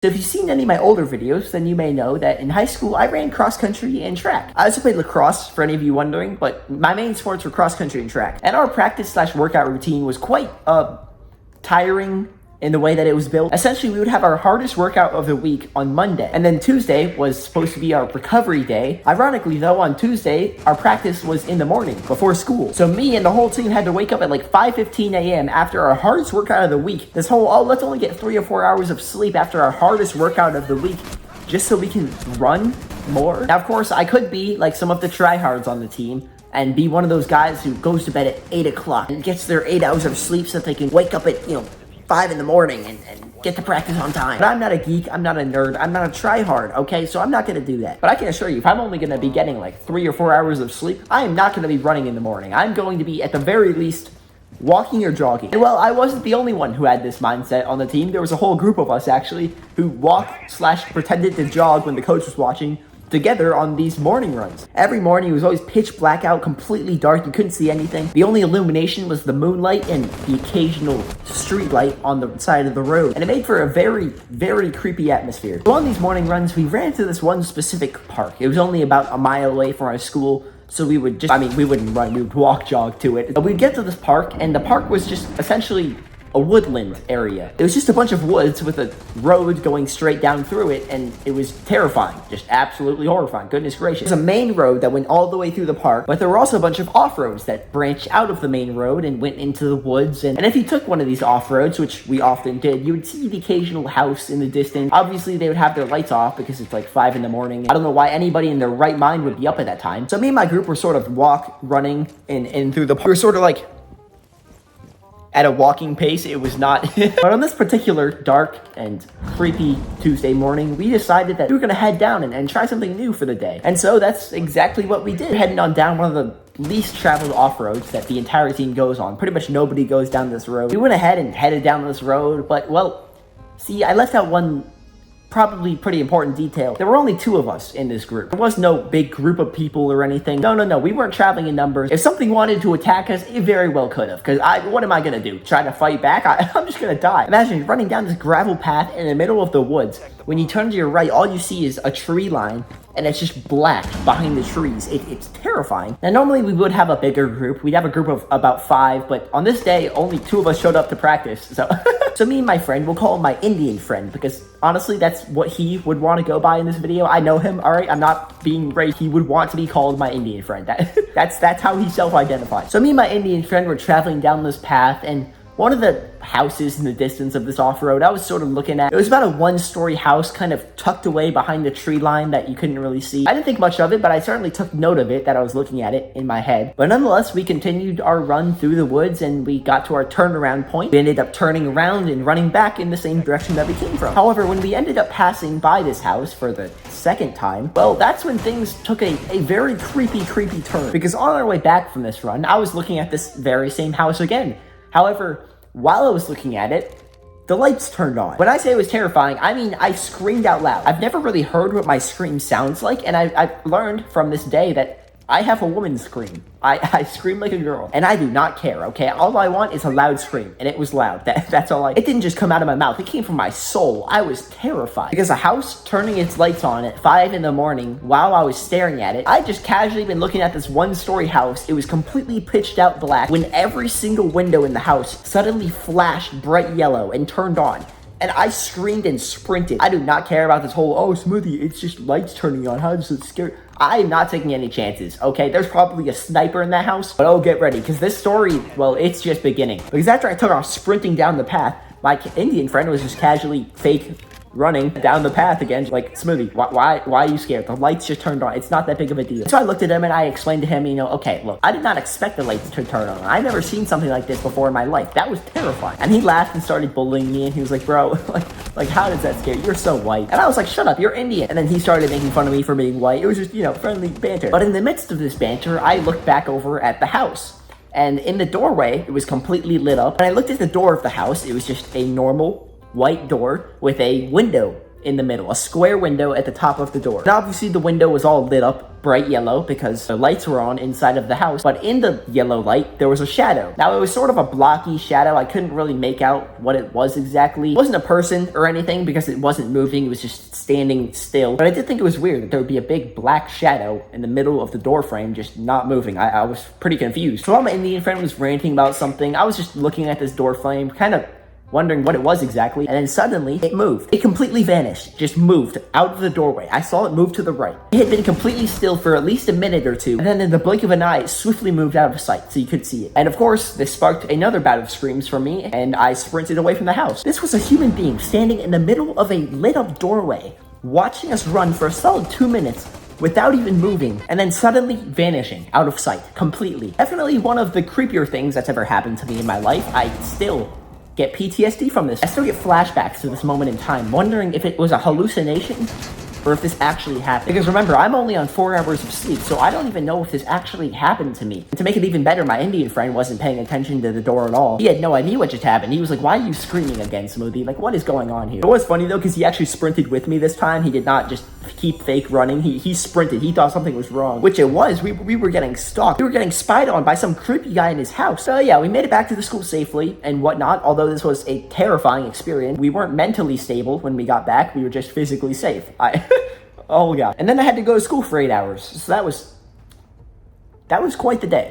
So if you've seen any of my older videos, then you may know that in high school, I ran cross country and track. I also played lacrosse, for any of you wondering, but my main sports were cross country and track. And our practice/workout routine was quite tiring in the way that it was built. Essentially, we would have our hardest workout of the week on Monday. And then Tuesday was supposed to be our recovery day. Ironically though, on Tuesday, our practice was in the morning before school. So me and the whole team had to wake up at like 5:15 a.m. after our hardest workout of the week. This whole, let's only get 3 or 4 hours of sleep after our hardest workout of the week, just so we can run more. Now, of course, I could be like some of the tryhards on the team and be one of those guys who goes to bed at 8 o'clock and gets their 8 hours of sleep so that they can wake up at, 5 in the morning and get to practice on time. But I'm not a geek, I'm not a nerd, I'm not a tryhard, okay? So I'm not gonna do that. But I can assure you, if I'm only gonna be getting like 3 or 4 hours of sleep, I am not gonna be running in the morning. I'm going to be, at the very least, walking or jogging. And well, I wasn't the only one who had this mindset on the team. There was a whole group of us, actually, who walked/pretended to jog when the coach was watching, together on these morning runs. Every morning it was always pitch black out, completely dark, you couldn't see anything. The only illumination was the moonlight and the occasional street light on the side of the road. And it made for a very, very creepy atmosphere. So on these morning runs, we ran to this one specific park. It was only about a mile away from our school, so we would just, we wouldn't run, we would walk, jog to it. But we'd get to this park, and the park was just essentially a woodland area. It was just a bunch of woods with a road going straight down through it, and it was terrifying, just absolutely horrifying, goodness gracious. There's a main road that went all the way through the park, but there were also a bunch of off-roads that branched out of the main road and went into the woods, and if you took one of these off-roads, which we often did, you would see the occasional house in the distance. Obviously, they would have their lights off because it's like 5 in the morning. I don't know why anybody in their right mind would be up at that time. So me and my group were sort of running in through the park. We were sort of like at a walking pace. It was not. But on this particular dark and creepy Tuesday morning, we decided that we were going to head down and try something new for the day. And so that's exactly what we did. Heading on down one of the least traveled off-roads that the entire team goes on. Pretty much nobody goes down this road. We went ahead and headed down this road, but well, see, I left out one probably pretty important detail. There were only 2 of us in this group. There was no big group of people or anything. No, we weren't traveling in numbers. If something wanted to attack us, it very well could have, because what am I gonna do? Try to fight back? I'm just gonna die. Imagine running down this gravel path in the middle of the woods. When you turn to your right, all you see is a tree line, and it's just black behind the trees. It's terrifying. Now, normally we would have a bigger group. We'd have a group of about 5, but on this day, only 2 of us showed up to practice, so so me and my friend, we'll call him my Indian friend, because honestly, that's what he would want to go by in this video. I know him, all right? I'm not being raised. He would want to be called my Indian friend. That's how he self-identifies. So me and my Indian friend were traveling down this path, and one of the houses in the distance of this off-road, I was sort of looking at. It was about a 1-story house kind of tucked away behind the tree line that you couldn't really see. I didn't think much of it, but I certainly took note of it, that I was looking at it in my head. But nonetheless, we continued our run through the woods, and we got to our turnaround point. We ended up turning around and running back in the same direction that we came from. However, when we ended up passing by this house for the second time, well, that's when things took a very creepy turn. Because on our way back from this run, I was looking at this very same house again. However, while I was looking at it, the lights turned on. When I say it was terrifying, I mean I screamed out loud. I've never really heard what my scream sounds like, and I've learned from this day that I have a woman's scream. I scream like a girl, and I do not care, okay? All I want is a loud scream, and it was loud. That's all it didn't just come out of my mouth. It came from my soul. I was terrified. Because a house turning its lights on at 5 in the morning while I was staring at it, I just casually been looking at this 1-story house. It was completely pitched out black when every single window in the house suddenly flashed bright yellow and turned on. And I screamed and sprinted. I do not care about this whole, oh, Smoothy, it's just lights turning on. How does it scare? I am not taking any chances, okay? There's probably a sniper in that house, but oh, get ready, because this story, well, it's just beginning. Because after I took off sprinting down the path, my Indian friend was just casually fake running down the path again, like, Smoothy, why are you scared? The lights just turned on. It's not that big of a deal. So I looked at him and I explained to him, okay, look, I did not expect the lights to turn on. I've never seen something like this before in my life. That was terrifying. And he laughed and started bullying me, and he was like, bro, like how does that scare you? You're so white. And I was like, shut up, you're Indian. And then he started making fun of me for being white. It was just, friendly banter. But in the midst of this banter, I looked back over at the house. And in the doorway, it was completely lit up. And I looked at the door of the house. It was just a normal white door with a window in the middle, a square window at the top of the door. And obviously the window was all lit up bright yellow because the lights were on inside of the house, but in the yellow light, there was a shadow. Now, it was sort of a blocky shadow. I couldn't really make out what it was exactly. It wasn't a person or anything because it wasn't moving. It was just standing still. But I did think it was weird that there would be a big black shadow in the middle of the door frame just not moving. I was pretty confused. So while my Indian friend was ranting about something, I was just looking at this door frame, kind of wondering what it was exactly, and then suddenly it moved. It completely vanished, just moved out of the doorway. I saw it move to the right. It had been completely still for at least a minute or two, and then in the blink of an eye, it swiftly moved out of sight, so you could see it. And of course, this sparked another bout of screams from me, and I sprinted away from the house. This was a human being standing in the middle of a lit up doorway, watching us run for a solid 2 minutes, without even moving, and then suddenly vanishing out of sight completely. Definitely one of the creepier things that's ever happened to me in my life. I still get PTSD from this. I still get flashbacks to this moment in time, wondering if it was a hallucination or if this actually happened. Because remember, I'm only on 4 hours of sleep, so I don't even know if this actually happened to me. And to make it even better, my Indian friend wasn't paying attention to the door at all. He had no idea what just happened. He was like, "Why are you screaming again, Smoothy? Like, what is going on here?" It was funny though, because he actually sprinted with me this time. He did not just keep fake running. He sprinted. He thought something was wrong, which it was. We were getting stalked. We were getting spied on by some creepy guy in his house. So yeah, we made it back to the school safely and whatnot. Although this was a terrifying experience, we weren't mentally stable when we got back. We were just physically safe. Oh god. And then I had to go to school for 8 hours. So that was quite the day.